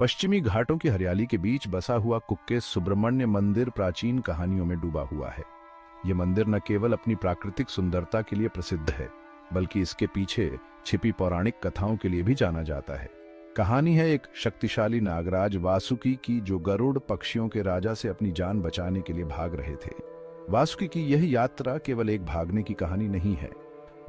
पश्चिमी घाटों की हरियाली के बीच बसा हुआ कुक्के सुब्रमण्य मंदिर प्राचीन कहानियों में डूबा हुआ है। ये मंदिर न केवल अपनी प्राकृतिक सुंदरता के लिए प्रसिद्ध है, बल्कि इसके पीछे छिपी पौराणिक कथाओं के लिए भी जाना जाता है। कहानी है एक शक्तिशाली नागराज वासुकी की, जो गरुड़ पक्षियों के राजा से अपनी जान बचाने के लिए भाग रहे थे। वासुकी की यह यात्रा केवल एक भागने की कहानी नहीं है,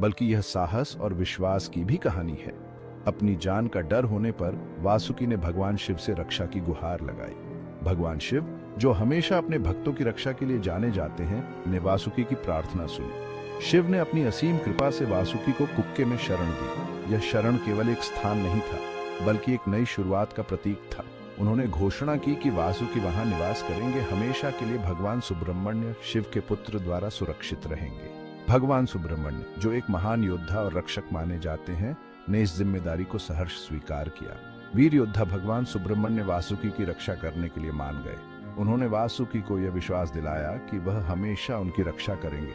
बल्कि यह साहस और विश्वास की भी कहानी है। अपनी जान का डर होने पर वासुकी ने भगवान शिव से रक्षा की गुहार लगाई। भगवान शिव, जो हमेशा अपने भक्तों की रक्षा के लिए जाने जाते हैं, ने वासुकी की प्रार्थना सुनी। शिव ने अपनी असीम कृपा से वासुकी को कुक्के में शरण दी। यह शरण केवल एक स्थान नहीं था, बल्कि एक नई शुरुआत का प्रतीक था। उन्होंने घोषणा की कि वासुकी वहां निवास करेंगे, हमेशा के लिए भगवान सुब्रमण्य, शिव के पुत्र, द्वारा सुरक्षित रहेंगे। भगवान सुब्रमण्य, जो एक महान योद्धा और रक्षक माने जाते हैं, ने इस जिम्मेदारी को सहर्ष स्वीकार किया। वीर योद्धा भगवान सुब्रमण्य वासुकी की रक्षा करने के लिए मान गए। उन्होंने वासुकी को यह विश्वास दिलाया कि वह हमेशा उनकी रक्षा करेंगे।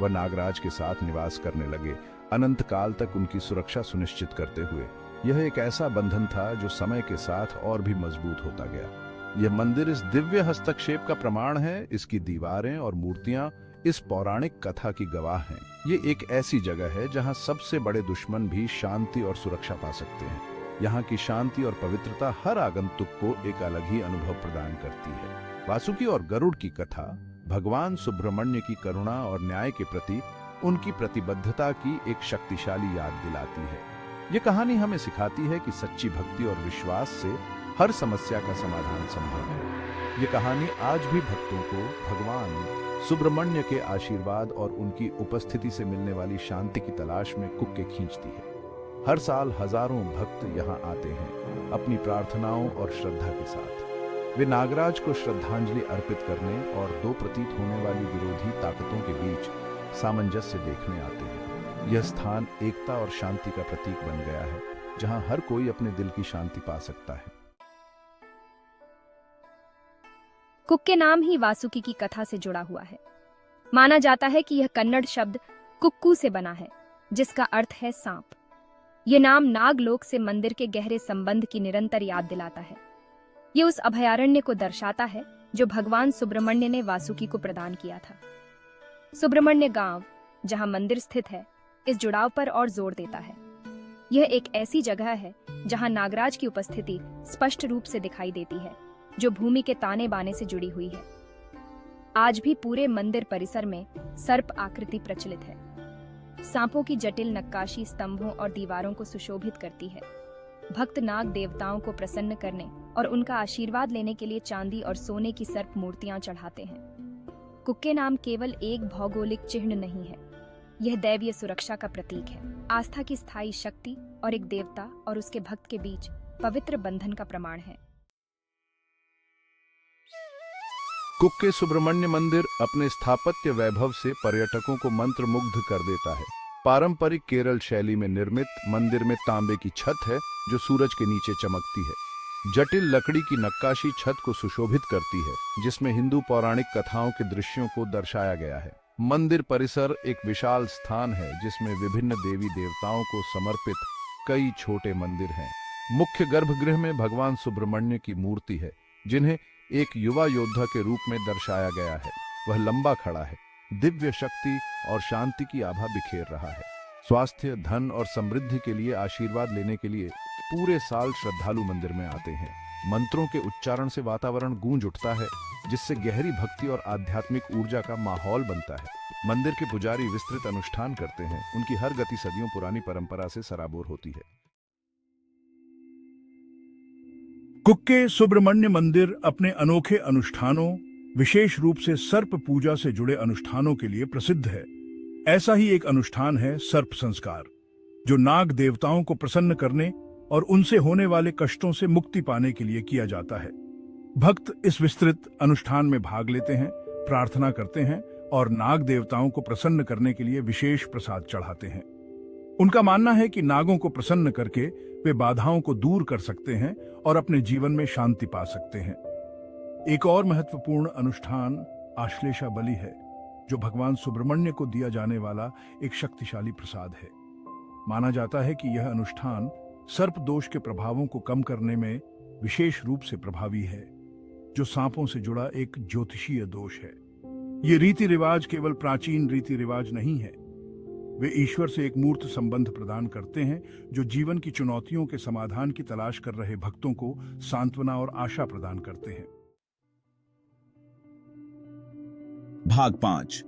वह नागराज के साथ निवास करने लगे, अनंत काल तक उनकी सुरक्षा सुनिश्चित करते हुए। यह एक ऐसा बंधन था जो समय के साथ और भी मजबूत होता गया। यह मंदिर इस दिव्य हस्तक्षेप का प्रमाण है। इसकी दीवारें और मूर्तियां इस पौराणिक कथा की गवाह हैं। ये एक ऐसी जगह है जहां सबसे बड़े दुश्मन भी शांति और सुरक्षा पा सकते हैं। यहाँ की शांति और पवित्रता हर आगंतुक को एक अलग ही अनुभव प्रदान करती है। वासुकी और गरुड़ की कथा भगवान सुब्रमण्य की करुणा और न्याय के प्रति उनकी प्रतिबद्धता की एक शक्तिशाली याद दिलाती है। ये कहानी हमें सिखाती है कि सच्ची भक्ति और विश्वास से हर समस्या का समाधान संभव है। ये कहानी आज भी भक्तों को भगवान सुब्रमण्य के आशीर्वाद और उनकी उपस्थिति से मिलने वाली शांति की तलाश में कुक्के खींचती है। हर साल हजारों भक्त यहाँ आते हैं, अपनी प्रार्थनाओं और श्रद्धा के साथ। वे नागराज को श्रद्धांजलि अर्पित करने और दो प्रतीत होने वाली विरोधी ताकतों के बीच सामंजस्य देखने आते हैं। यह स्थान एकता और शांति का प्रतीक बन गया है, जहाँ हर कोई अपने दिल की शांति पा सकता है। कुक्के नाम ही वासुकी की कथा से जुड़ा हुआ है। माना जाता है कि यह कन्नड़ शब्द कुक्कू से बना है, जिसका अर्थ है सांप। यह नाम नागलोक से मंदिर के गहरे संबंध की निरंतर याद दिलाता है। यह उस अभयारण्य को दर्शाता है जो भगवान सुब्रमण्य ने वासुकी को प्रदान किया था। सुब्रमण्य गांव, जहां मंदिर स्थित है, इस जुड़ाव पर और जोर देता है। यह एक ऐसी जगह है जहां नागराज की उपस्थिति स्पष्ट रूप से दिखाई देती है, जो भूमि के ताने बाने से जुड़ी हुई है। आज भी पूरे मंदिर परिसर में सर्प आकृति प्रचलित है। सांपों की जटिल नक्काशी स्तंभों और दीवारों को सुशोभित करती है। भक्त नाग देवताओं को प्रसन्न करने और उनका आशीर्वाद लेने के लिए चांदी और सोने की सर्प मूर्तियां चढ़ाते हैं। कुक्के नाम केवल एक भौगोलिक चिन्ह नहीं है, यह दैवीय सुरक्षा का प्रतीक है, आस्था की स्थायी शक्ति और एक देवता और उसके भक्त के बीच पवित्र बंधन का प्रमाण है। कुक्के सुब्रमण्य मंदिर अपने स्थापत्य वैभव से पर्यटकों को मंत्रमुग्ध कर देता है। पारंपरिक केरल शैली में निर्मित मंदिर में तांबे की छत है, जो सूरज के नीचे चमकती है। जटिल लकड़ी की नक्काशी छत को सुशोभित करती है, जिसमें हिंदू पौराणिक कथाओं के दृश्यों को दर्शाया गया है। मंदिर परिसर एक विशाल स्थान है, जिसमें विभिन्न देवी देवताओं को समर्पित कई छोटे मंदिर हैं। मुख्य गर्भगृह में भगवान सुब्रमण्य की मूर्ति है, जिन्हें एक युवा योद्धा के रूप में दर्शाया गया है। वह लंबा खड़ा है, दिव्य शक्ति और शांति की आभा बिखेर रहा है। स्वास्थ्य, धन और समृद्धि के लिए आशीर्वाद लेने के लिए पूरे साल श्रद्धालु मंदिर में आते हैं। मंत्रों के उच्चारण से वातावरण गूंज उठता है, जिससे गहरी भक्ति और आध्यात्मिक ऊर्जा का माहौल बनता है। मंदिर के पुजारी विस्तृत अनुष्ठान करते हैं। उनकी हर गति सदियों पुरानी परंपरा से सराबोर होती है। कुक्के सुब्रमण्य मंदिर अपने अनोखे अनुष्ठानों, विशेष रूप से सर्प पूजा से जुड़े अनुष्ठानों के लिए प्रसिद्ध है। ऐसा ही एक अनुष्ठान है सर्प संस्कार, जो नाग देवताओं को प्रसन्न करने और उनसे होने वाले कष्टों से मुक्ति पाने के लिए किया जाता है। भक्त इस विस्तृत अनुष्ठान में भाग लेते हैं, प्रार्थना करते हैं और नाग देवताओं को प्रसन्न करने के लिए विशेष प्रसाद चढ़ाते हैं। उनका मानना है कि नागों को प्रसन्न करके वे बाधाओं को दूर कर सकते हैं और अपने जीवन में शांति पा सकते हैं। एक और महत्वपूर्ण अनुष्ठान आश्लेषा बलि है, जो भगवान सुब्रमण्य को दिया जाने वाला एक शक्तिशाली प्रसाद है। माना जाता है कि यह अनुष्ठान सर्प दोष के प्रभावों को कम करने में विशेष रूप से प्रभावी है, जो सांपों से जुड़ा एक ज्योतिषीय दोष है। ये रीति रिवाज केवल प्राचीन रीति रिवाज नहीं है, वे ईश्वर से एक मूर्त संबंध प्रदान करते हैं, जो जीवन की चुनौतियों के समाधान की तलाश कर रहे भक्तों को सांत्वना और आशा प्रदान करते हैं। भाग 5।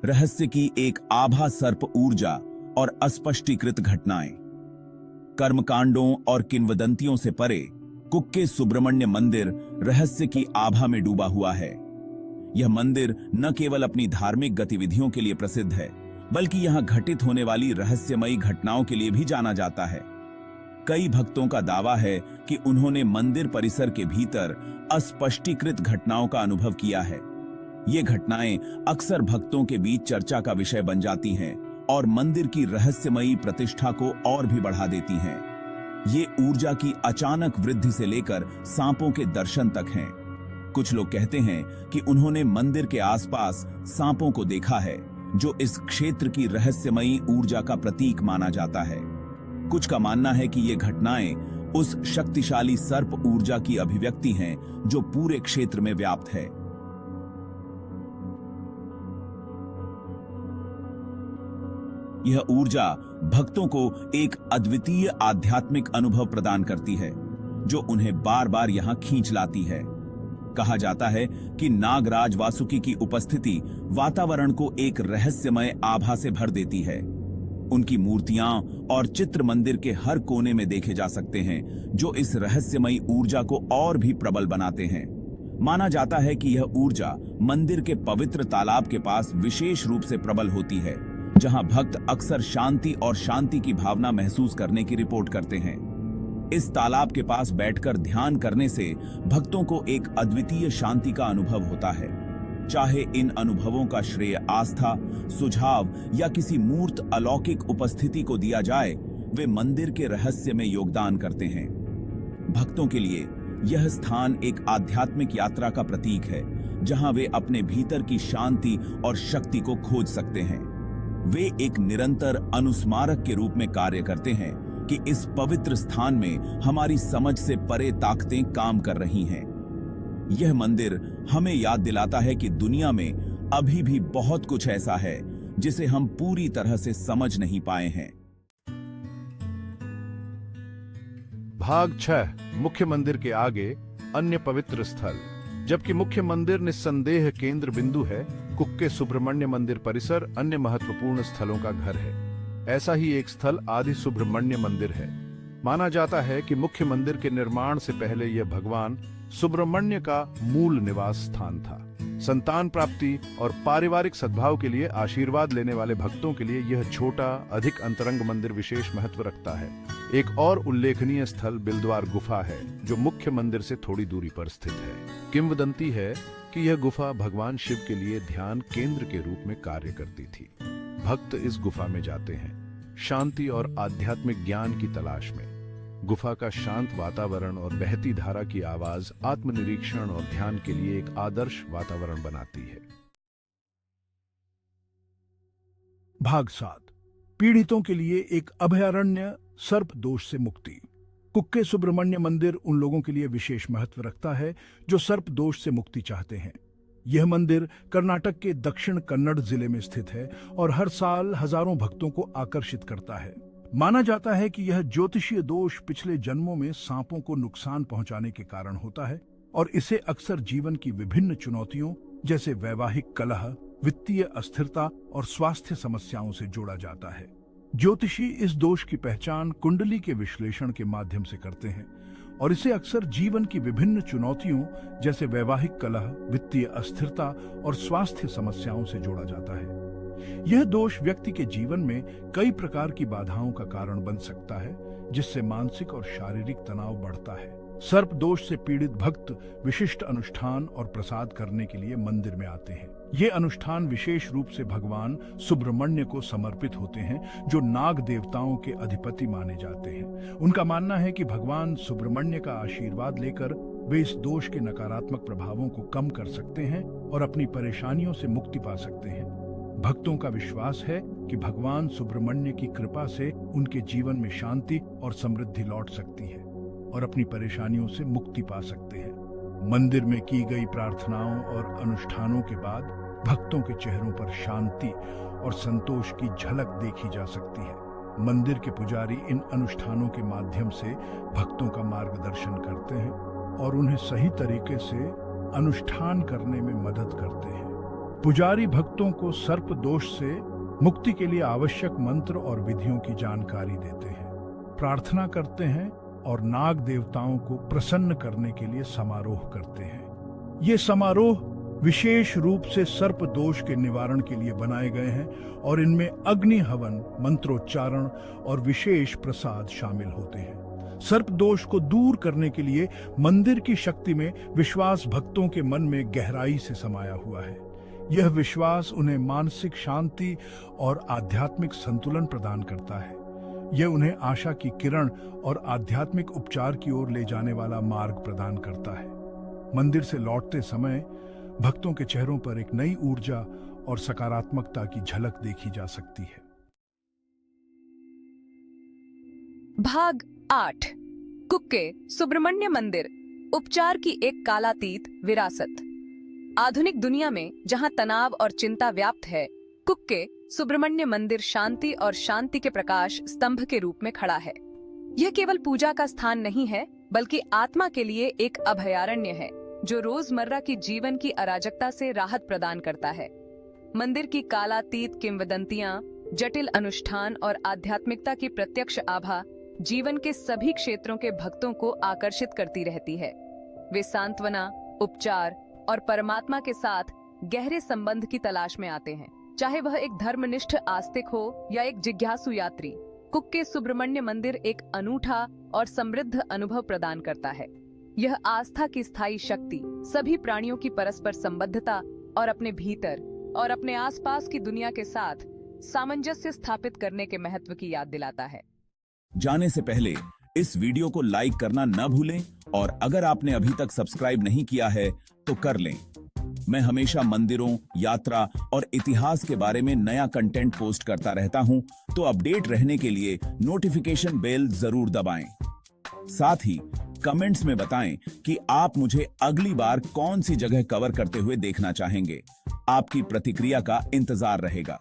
रहस्य की एक आभा सर्प ऊर्जा और अस्पष्टीकृत घटनाएं। कर्मकांडों और किंवदंतियों से परे कुक्के सुब्रमण्य मंदिर रहस्य की आभा में डूबा हुआ है। यह मंदिर न केवल अपनी धार्मिक गतिविधियों के लिए प्रसिद्ध है, बल्कि यहां घटित होने वाली रहस्यमयी घटनाओं के लिए भी जाना जाता है। कई भक्तों का दावा है कि उन्होंने मंदिर परिसर के भीतर अस्पष्टीकृत घटनाओं का अनुभव किया है। ये घटनाएं अक्सर भक्तों के बीच चर्चा का विषय बन जाती हैं और मंदिर की रहस्यमयी प्रतिष्ठा को और भी बढ़ा देती हैं। ये ऊर्जा की अचानक वृद्धि से लेकर सांपों के दर्शन तक हैं। कुछ लोग कहते हैं कि उन्होंने मंदिर के आसपास सांपों को देखा है, जो इस क्षेत्र की रहस्यमयी ऊर्जा का प्रतीक माना जाता है। कुछ का मानना है कि ये घटनाएं उस शक्तिशाली सर्प ऊर्जा की अभिव्यक्ति हैं जो पूरे क्षेत्र में व्याप्त है। यह ऊर्जा भक्तों को एक अद्वितीय आध्यात्मिक अनुभव प्रदान करती है, जो उन्हें बार बार यहां खींच लाती है। कहा जाता है कि नागराज वासुकी की उपस्थिति वातावरण को एक रहस्यमय आभा से भर देती है। उनकी मूर्तियां और चित्र मंदिर के हर कोने में देखे जा सकते हैं, जो इस रहस्यमयी ऊर्जा को और भी प्रबल बनाते हैं। माना जाता है कि यह ऊर्जा मंदिर के पवित्र तालाब के पास विशेष रूप से प्रबल होती है, जहां भक्त अक्सर शांति और शांति की भावना महसूस करने की रिपोर्ट करते हैं। इस तालाब के पास बैठकर ध्यान करने से भक्तों को एक अद्वितीय शांति का अनुभव होता है। चाहे इन अनुभवों का श्रेय आस्था, सुझाव या किसी मूर्त अलौकिक उपस्थिति को दिया जाए, वे मंदिर के रहस्य में योगदान करते हैं। भक्तों के लिए यह स्थान एक आध्यात्मिक यात्रा का प्रतीक है, जहां वे अपने भीतर की शांति और शक्ति को खोज सकते हैं। वे एक निरंतर अनुस्मारक के रूप में कार्य करते हैं कि इस पवित्र स्थान में हमारी समझ से परे ताकतें काम कर रही हैं। यह मंदिर हमें याद दिलाता है कि दुनिया में अभी भी बहुत कुछ ऐसा है जिसे हम पूरी तरह से समझ नहीं पाए हैं। भाग 6। मुख्य मंदिर के आगे अन्य पवित्र स्थल। जबकि मुख्य मंदिर निस्संदेह केंद्र बिंदु है, कुक्के सुब्रमण्य मंदिर परिसर अन्य महत्वपूर्ण स्थलों का घर है। ऐसा ही एक स्थल आदि सुब्रमण्य मंदिर है। माना जाता है कि मुख्य मंदिर के निर्माण से पहले यह भगवान सुब्रमण्य का मूल निवास स्थान था। संतान प्राप्ति और पारिवारिक सद्भाव के लिए आशीर्वाद लेने वाले भक्तों के लिए यह छोटा अधिक अंतरंग मंदिर विशेष महत्व रखता है। एक और उल्लेखनीय स्थल बिलद्वार गुफा है, जो मुख्य मंदिर से थोड़ी दूरी पर स्थित है। किंवदंती है कि यह गुफा भगवान शिव के लिए ध्यान केंद्र के रूप में कार्य करती थी। भक्त इस गुफा में जाते हैं शांति और आध्यात्मिक ज्ञान की तलाश में। गुफा का शांत वातावरण और बहती धारा की आवाज आत्मनिरीक्षण और ध्यान के लिए एक आदर्श वातावरण बनाती है। भाग 7। पीड़ितों के लिए एक अभयारण्य, सर्प दोष से मुक्ति। कुक्के सुब्रमण्य मंदिर उन लोगों के लिए विशेष महत्व रखता है जो सर्प दोष से मुक्ति चाहते हैं। यह मंदिर कर्नाटक के दक्षिण कन्नड़ जिले में स्थित है और हर साल हजारों भक्तों को आकर्षित करता है। माना जाता है कि यह ज्योतिषीय दोष पिछले जन्मों में सांपों को नुकसान पहुंचाने के कारण होता है और इसे अक्सर जीवन की विभिन्न चुनौतियों जैसे वैवाहिक कलह, वित्तीय अस्थिरता और स्वास्थ्य समस्याओं से जोड़ा जाता है। ज्योतिषी इस दोष की पहचान कुंडली के विश्लेषण के माध्यम से करते हैं और इसे अक्सर जीवन की विभिन्न चुनौतियों जैसे वैवाहिक कलह, वित्तीय अस्थिरता और स्वास्थ्य समस्याओं से जोड़ा जाता है। यह दोष व्यक्ति के जीवन में कई प्रकार की बाधाओं का कारण बन सकता है, जिससे मानसिक और शारीरिक तनाव बढ़ता है। सर्प दोष से पीड़ित भक्त विशिष्ट अनुष्ठान और प्रसाद करने के लिए मंदिर में आते हैं। ये अनुष्ठान विशेष रूप से भगवान सुब्रमण्य को समर्पित होते हैं, जो नाग देवताओं के अधिपति माने जाते हैं। उनका मानना है कि भगवान सुब्रमण्य का आशीर्वाद लेकर वे इस दोष के नकारात्मक प्रभावों को कम कर सकते हैं और अपनी परेशानियों से मुक्ति पा सकते हैं। भक्तों का विश्वास है कि भगवान सुब्रमण्य की कृपा से उनके जीवन में शांति और समृद्धि लौट सकती है। और अपनी परेशानियों से मुक्ति पा सकते हैं। मंदिर में की गई प्रार्थनाओं और अनुष्ठानों के बाद भक्तों के चेहरों पर शांति और संतोष की झलक देखी जा सकती है। मंदिर के पुजारी इन अनुष्ठानों के माध्यम से भक्तों का मार्गदर्शन करते हैं और उन्हें सही तरीके से अनुष्ठान करने में मदद करते हैं। पुजारी भक्तों को सर्प दोष से मुक्ति के लिए आवश्यक मंत्र और विधियों की जानकारी देते हैं, प्रार्थना करते हैं और नाग देवताओं को प्रसन्न करने के लिए समारोह करते हैं। ये समारोह विशेष रूप से सर्प दोष के निवारण के लिए बनाए गए हैं और इनमें अग्नि हवन, मंत्रोच्चारण और विशेष प्रसाद शामिल होते हैं। सर्प दोष को दूर करने के लिए मंदिर की शक्ति में विश्वास भक्तों के मन में गहराई से समाया हुआ है। यह विश्वास उन्हें मानसिक शांति और आध्यात्मिक संतुलन प्रदान करता है। यह उन्हें आशा की किरण और आध्यात्मिक उपचार की ओर ले जाने वाला मार्ग प्रदान करता है। मंदिर से लौटते समय भक्तों के चेहरों पर एक नई ऊर्जा और सकारात्मकता की झलक देखी जा सकती है। भाग 8 कुक्के सुब्रमण्य मंदिर उपचार की एक कालातीत विरासत। आधुनिक दुनिया में जहां तनाव और चिंता व्याप्त है, कुक्के सुब्रमण्य मंदिर शांति और शांति के प्रकाश स्तंभ के रूप में खड़ा है। यह केवल पूजा का स्थान नहीं है, बल्कि आत्मा के लिए एक अभयारण्य है जो रोजमर्रा की जीवन की अराजकता से राहत प्रदान करता है। मंदिर की कालातीत किंवदंतियां, जटिल अनुष्ठान और आध्यात्मिकता की प्रत्यक्ष आभा जीवन के सभी क्षेत्रों के भक्तों को आकर्षित करती रहती है। वे सांत्वना, उपचार और परमात्मा के साथ गहरे संबंध की तलाश में आते हैं, चाहे वह एक धर्मनिष्ठ आस्तिक हो या एक जिज्ञासु यात्री। कुक्के सुब्रमण्य मंदिर एक अनूठा और समृद्ध अनुभव प्रदान करता है। यह आस्था की स्थायी शक्ति सभी प्राणियों की परस्पर संबद्धता और अपने भीतर और अपने आसपास की दुनिया के साथ सामंजस्य स्थापित करने के महत्व की याद दिलाता है। जाने से पहले इस वीडियो को लाइक करना न भूलें और अगर आपने अभी तक सब्सक्राइब नहीं किया है तो कर लें। मैं हमेशा मंदिरों, यात्रा और इतिहास के बारे में नया कंटेंट पोस्ट करता रहता हूं, तो अपडेट रहने के लिए नोटिफिकेशन बेल जरूर दबाएं। साथ ही कमेंट्स में बताएं कि आप मुझे अगली बार कौन सी जगह कवर करते हुए देखना चाहेंगे। आपकी प्रतिक्रिया का इंतजार रहेगा।